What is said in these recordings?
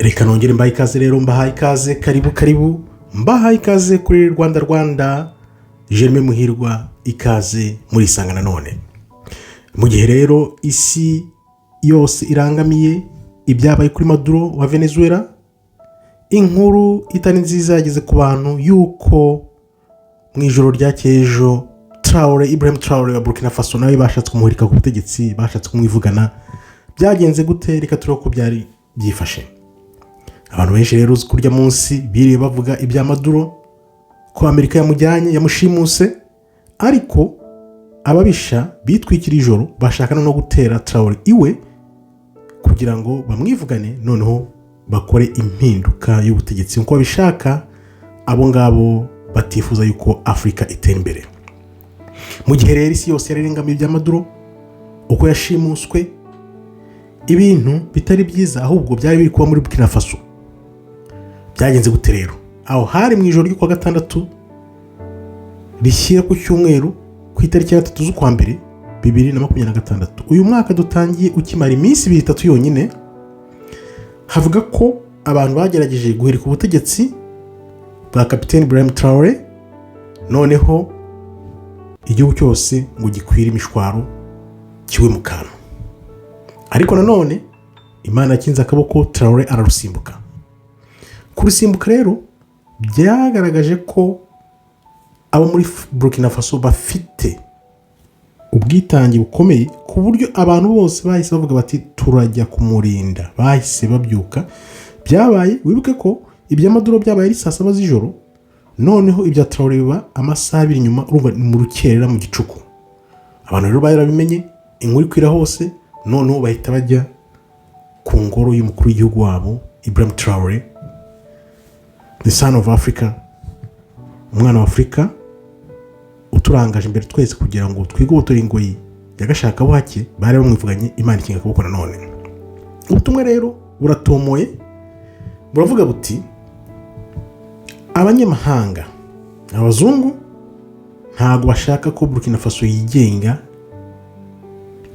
Reka nongere mbahaye ikaze rero, mbahaye ikaze, karibu mbahaye ikaze kuri Rwanda Jeremy Muhirwa, ikaze muri Isanga Nanone. Mu gihe rero isi yose irangamiye ibyabaye kuri Maduro wa Venezuela, inkuru itari nziza yageze ku bantu yuko mu ijoro ryakeye ejo Ibrahim Traoré wa Burkina Faso nawe bashatse kumuhirika ku butegetsi, bashatse kumwivugana. Byagenze gute? Reka turebe ko byari byifashe. Abantu benshi rero uzi kurya munsi biriye bavuga ibya Maduro ko Amerika yamujyanye, yamushimuse, ariko ababisha bitwikira ijoro bashakana no gutera Traoré iwe kugira ngo bamwivugane, noneho bakore impinduka y'ubutegetsi nkuko bishaka abo ngabo batifuza yuko Afrika itera imbere. Mu gihe rero isi yose yarengamiye ibya Maduro uko yashimuswe, ibintu bitari byiza ahubwo byari biri kuba muri Burkina Faso. Byagenze gute rero? Aho hari mu ijoro ry'ukwa gatandatu rishyira ku cyumweru ku itariki ya 3 z'ukwa mbere 2026. Uyu mwaka dutangiye ukimara iminsi 3 yonyine, havuga ko abantu bagerageje guhirika ubutegetsi bwa Kapiteni Ibrahim Traoré, noneho igihugu cyose ngo gikwira imishwaro kiwe mu kantu. Ariko nanone Imana yakinze akaboko, Traoré ararusimbuka. Kurusimbuka rero byagaragaje ko abo muri Burkina Faso bafite ubwitange bukomeye ku buryo abantu bose bahise bavuga bati turajya kumurinda, bahise babyuka. Byabaye, wibuke ko ibya Maduro byabaye ari saa 7 z'ijoro, noneho ibya Traoré biba amasaha 2 nyuma, urumva mu rukerera mu gicuku. Abantu rero barabimenye, inkuru ikwira hose, noneho bahita bajya ku ngoro y'umukuru w'igihugu wabo Ibrahim Traoré, the son of Africa, umwana wa Afrika uturangaje imbere twese kugira ngo twigobotore ingoyi yagashaka buhake. Bari bamwivuganye, Imana ikinga akaboko nanone. Ubutumwa rero buratomoye, buravuga buti abanyamahanga, abazungu ntago bashaka ko Burkina Faso yigenga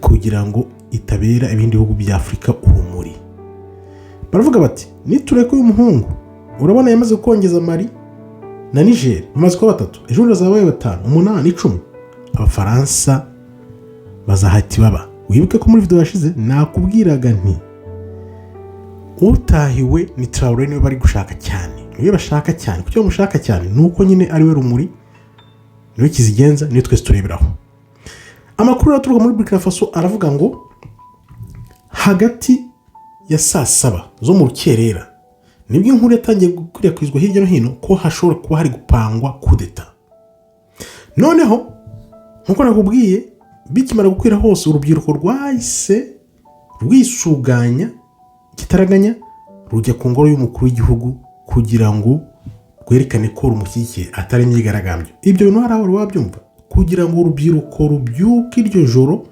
kugira ngo itabera ibindi bihugu bya Afrika urumuri. Baravuga bati nitureke uyu muhungu, urabona yamaze kongeza Mali na Niger, bamaze kuba 3, ejo bazabaye 5, 8, 10. Abafaransa bazahati baba. Wibuke ko muri video yashize nakubwiraga nti utahiwe ni Traoré niwe bari gushaka cyane, niwe bashaka cyane. Kuko mushaka cyane nuko nyine ari we rumuri, niwe kizigenza, niwe twese tureberaho. Amakuru aturuka muri Burkina Faso aravuga ngo hagati ya saa 7 zo mu rukerera nibwo inkuru yatangiye gukwirakwizwa hirya no hino ko hashobora kuba hari gupangwa kudeta. Noneho nkuko nakubwiye, bikimara gukwira hose, urubyiruko rwahise rwisuganya kitaraganya rujya ku ngoro y'umukuru w'igihugu kugira ngo rwerekane ko rumushyigikiye, atari imyigaragambyo. Ibyo bintu hari aho wabyumva, kugira ngo urubyiruko rubyuke iryo joro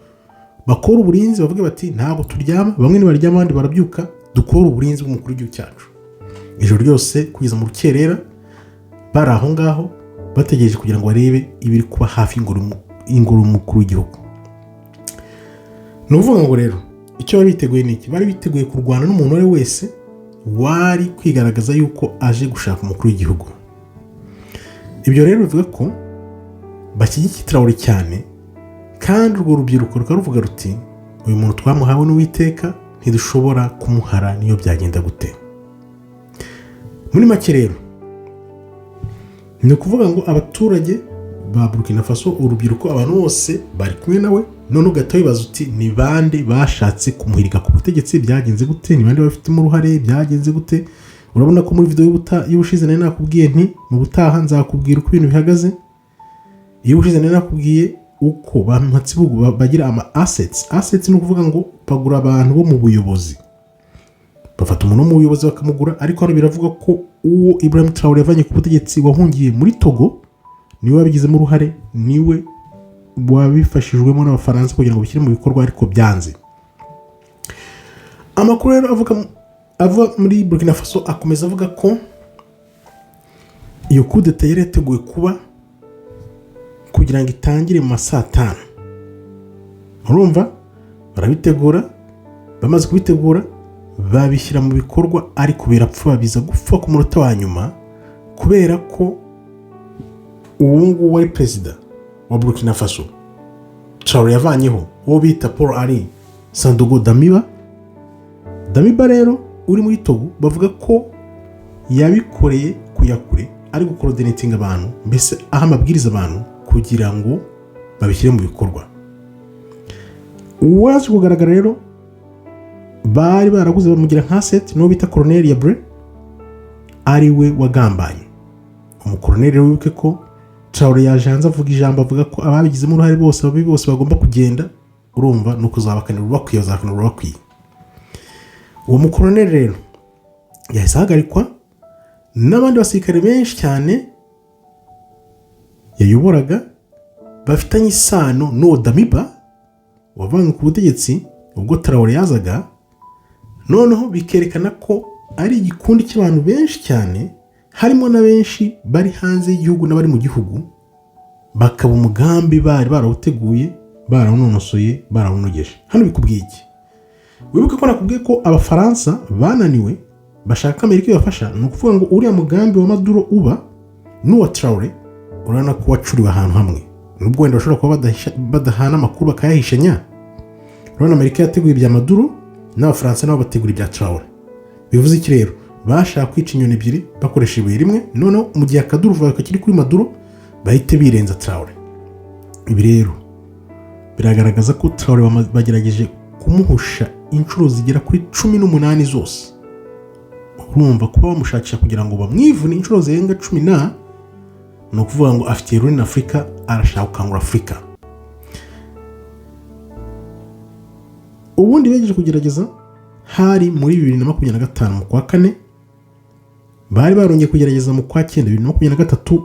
bakora uburinzi, bavuge bati ntabwo turyama. Bamwe nibaryama, abandi barabyuka, dukora uburinzi bw'umukuru w'igihugu cyacu. Ijoro ryose kugeza mu rukerera bari aho ngaho bategereje kugira ngo barebe ibiri kuba hafi y'ingoro y'umukuru w'igihugu. Ni ukuvuga ngo rero icyo bari biteguye ni iki? Bari biteguye kurwana n'umuntu wari wese wari kwigaragaza yuko aje gushaka umukuru w'igihugu. Ibyo rero bivuga ko bashyigikiye Traoré cyane, kandi urwo rubyiruko rukaruvuga ruti uyu muntu twamuhawe n'Uwiteka, ntidushobora kumuhara niyo byagenda gute. Muri make rero ni ukuvuga ngo abaturage ba Burkina Faso, urubyiruko, abantu bose bari kumwe nawe. None ugahita wibaza uti ni bande bashatse kumuhirika ku butegetsi? Byagenze gute? Ni bande bafitemo uruhare? Byagenze gute? Urabona ko muri video y'ubushize nari nakubwiye nti mu butaha nzakubwira uko ibintu bihagaze. Iyo ubushize nari nakubwiye uko bampatsibugu bagira ama assets ni ukuvuga ngo bagura abantu bo mu buyobozi, bafata umuntu mu buyobozi bakamugura. Ariko hano biravuga ko uwo Ibrahim Traoré yavanye ku butegetsi wahungiye muri Togo niwe wabigizemo uruhare, niwe wabifashijwemo n'Abafaransa kugira ngo bishyire mu bikorwa, ariko byanze. Amakuru rero ava muri Burkina Faso akomeza avuga ko iyo kudeta yari yateguwe kuba kugira ngo itangire mu saa 5. Urumva barabitegura, bamaze kubitegura babishyira mu bikorwa ariko birapfa biza gupfa ku munota wa nyuma kubera ko uwo nguwo wari perezida wa Burkina Faso Traoré yavanyeho uwo bita Paul Henri Sandaogo Damiba rero uri muri Togo bavuga ko yabikoreye kuyakure ari gukoordinetinga abantu mbese aha amabwiriza abantu kugira ngo babishyire mu bikorwa. Uwaje kugaragara rero bari baraguze bamugira nka set no bita Colonel Yabre ari we wagambanye umukoloneli. Wibuke ko Traoré yajanze avuga ijambo avuga ko ababigizemo uruhare bose bagomba kugenda, urumva no kuzabakanira bakwiye. Uwo mukoloneli rero yahise ahagarikwa n'abandi basirikare benshi cyane yayoboraga bafitanye isano n'uwo Damiba wavanywe ku butegetsi ubwo Traoré yazaga. Noneho bikerekana ko ari igikundi cy'abantu benshi cyane, harimo na benshi bari hanze y'igihugu n'abari mu gihugu, bakaba umugambi bari barawuteguye, barawunonosoye, barawunogeje. Hano bikubwiye iki? Wibuke ko nakubwiye ko Abafaransa bananiwe bashaka Amerika ibafasha. Ni ukuvuga ngo uriya mugambi wa Maduro uba n'uwa Traoré urabona ko wacuriwe ahantu hamwe, nubwo wenda bashobora kuba badahana amakuru bakayahishanya. Urabona Amerika yateguye ibya Maduro n'Abafaransa nabo bategura ibya Traoré. Bivuze iki rero? Bashaka kwica inyoni ebyiri bakoresha ibuye rimwe. Noneho mu gihe akaduruvayo kakiri kuri Maduro bahite birenza Traoré. Ibi rero biragaragaza ko Traoré bagerageje kumuhusha inshuro zigera kuri 18 zose. Urumva kuba bamushakisha kugira ngo bamwivune inshuro zirenga 10 no kuvuga ngo afite runi na Afrika, arashaka gukangura Afrika. Ubundi begeje kugerageza hari muri 2025 mu kwa kane, bari barongeye kugerageza mu kwa 9 2023.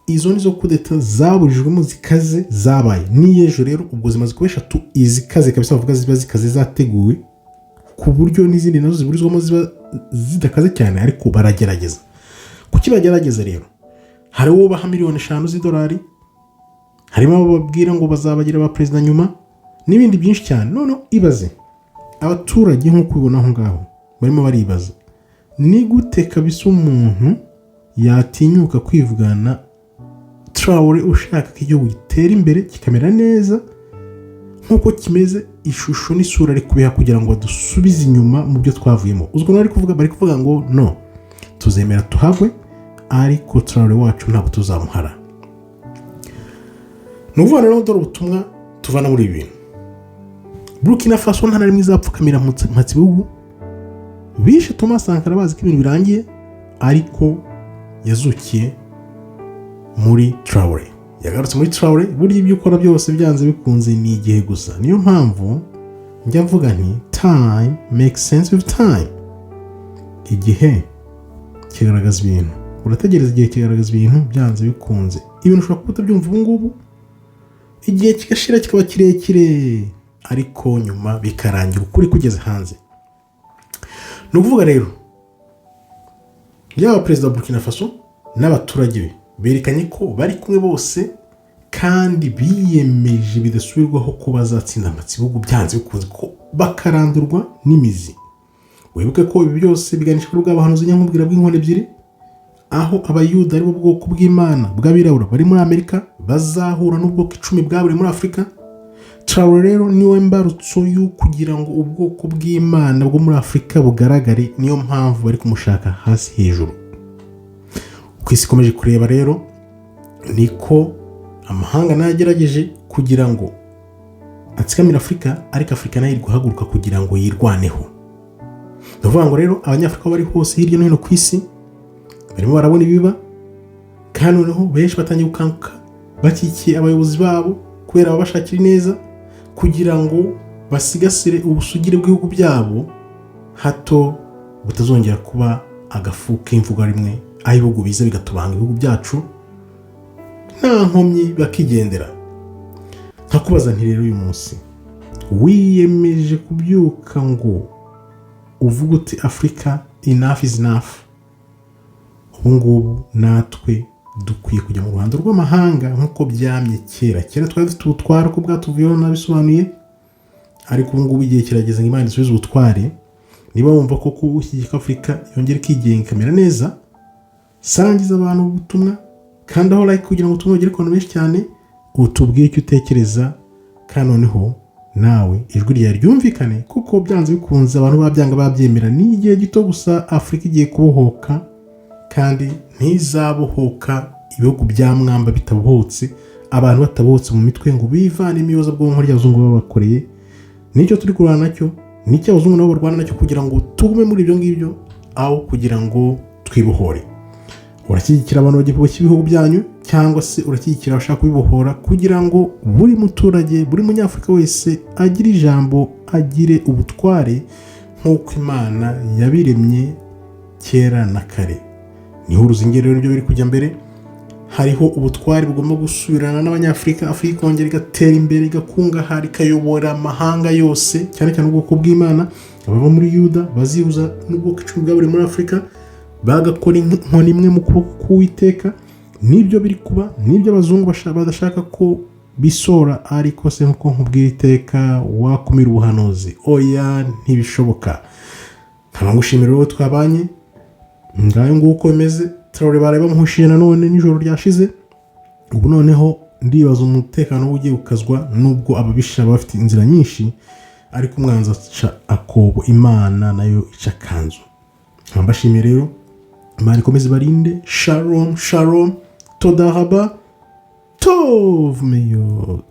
Izo nizo kudeta zaburijwemo zikaze zabaye niyejo rero ubwo zimaze kuba 3 izikaze kabisa, bavuga ziba zikaze zateguwe ku buryo n'izindi nazo ziburizwamo ziba zidakaze cyane, ariko baragerageza. Kuki bagerageza rero? Hari uwo baha miliyoni 5 z'idolari, harimo abo babwira ngo bazabagira ba president nyuma n'ibindi byinshi cyane. None ibaze abaturage nko kubibona aho ngaho barimo baribaza ni gute kabisa umuntu yatinyuka kwivugana Traoré ushaka ko igihugu gitera imbere kikamera neza nkuko kimeze, ishusho n'isura ari kubiha kugira ngo dusubize inyuma mu byo twavuyemo. Uzwo bari kuvuga ngo no tuzemera tuhagwe, ariko Traoré wacu ntabwo tuzamuhara. Nuvuga rero dore ubutumwa tuvana muri ibi bintu. Burkina Faso nta rimwe izapfukamira mpatsibihugu. Bishe Thomas Sankara bazi ko ibintu birangiye, ariko yazukiye muri Traoré. Yagarutse muri Traoré. Burya ibyo ukora byose byanze bikunze ni igihe gusa. Niyo mpamvu njya mvuga nti time makes sense with time. Igihe kigaragaza ibintu, urategereza igihe kigaragaza ibintu byanze bikunze. Ibintu ushobora kuba utabyumva ubu ngubu, igihe kigashira kikaba kirekire, ariko nyuma bikarangira ukuri kugeze hanze. Ni ukuvuga rero yaba perezida wa Burkina Faso n'abaturage be berekanye ko bari kumwe bose kandi biyemeje bidasubirwaho ko bazatsinda amatsibihugu byanze bikunze, ko bakarandurwa n'imizi. Wibuke ko ibi byose biganisha kuri bw'abahanuzi nyankubwira bw'inkone ebyiri, aho abayuda ari bo bwoko bw'Imana bw'abirabura bari muri Amerika bazahura n'ubwoko 10 bwaburi muri Afrika. Traoré rero niwe mbarutso yo kugira ngo ubwoko bw'Imana bwo muri Afrika bugaragare. Niyo mpamvu bari kumushaka hasi hejuru. Uko isi ikomeje kureba rero niko amahanga nagerageje kugira ngo atsikamira Afrika, ariko Afrika nayo iri guhaguruka kugira ngo yirwaneho. Ndavuga ngo rero abanyafrika bari hose hirya no hino ku isi barimo barabona ibiba, kandi noneho benshi batangiye gukanguka bakikiye abayobozi babo kubera babashakira neza kugira ngo basigasire ubusugire bw'ibihugu byabo, hato butazongera kuba agafu k'imvuga rimwe aho ibihugu biza bigatubanga ibihugu byacu nta nkomyi bakigendera. Ntakubaza nti rero uyu munsi wiyemeje kubyuka ngo uvuga uti Africa enough is enough, ubu ngubu natwe dukwiye kujya mu ruhando rw'amahanga nk'uko byamye kera twari dufite ubutware ko bwatuvuyeho nabisobanuye, ariko ubu ngubu igihe kirageze ngo Imana isubize ubutware niba wumva ko ushyigikira Afurika yongera ikigenga ikamera neza, sangiza abantu ubutumwa kandi aho like kugira ngo ubutumwa bugere ku bantu benshi cyane, utubwire icyo utekereza kandi noneho nawe ijwi ryawe ryumvikane, kuko byanze bikunze abantu babyanga babyemera. Ni igihe gito gusa Afurika igiye kubohoka, kandi ntizabohoka ibihugu bya mwamba bitabohotse, abantu batabohotse mu mitwe ngo bivane imiyoza bwonko ry'abazungu babakoreye. Nicyo turi kurwana nacyo, nicyo abazungu nabo barwana nacyo, kugira ngo tugume muri ibyo ngibyo aho kugira ngo twibohore. Urashyigikira abantu bagiye kuboshya ibihugu byanyu, cyangwa se urashyigikira abashaka kubibohora, kugira ngo buri muturage, buri munyafurika wese agire ijambo, agire ubutware nk'uko Imana yabiremye kera na kare. Niho uruzingiro rero biri kujya mbere. Hariho ubutware bugomba gusubirana n'abanyafurika, Afurika ikongera igatera imbere, igakungahara, ikayobora amahanga yose, cyane cyane ubwoko bw'Imana. Abava muri Yuda bazihuza n'ubwoko 10 bwa buri muri Afurika, bagakora inkoni imwe mu kuboko k'Uwiteka. Nibyo biri kuba, nibyo abazungu badashaka ko bisora, ariko se nkuko nkubwira iteka wakumira ubuhanuzi, oya ntibishoboka. Nkaba ngushimira wowe twabanye, ngayo nguko bimeze. Traore baraye bamuhushiye nanone nijoro ryashize, ubu noneho ndibaza umutekano ugiye ukazwa, nubwo ababisha bafite inzira nyinshi, ariko umwanzi aca akobo, Imana nayo ica kanzu. Mbashimiye rero, Imana ikomeze barinde. Shalom shalom, toda haba tov meyo.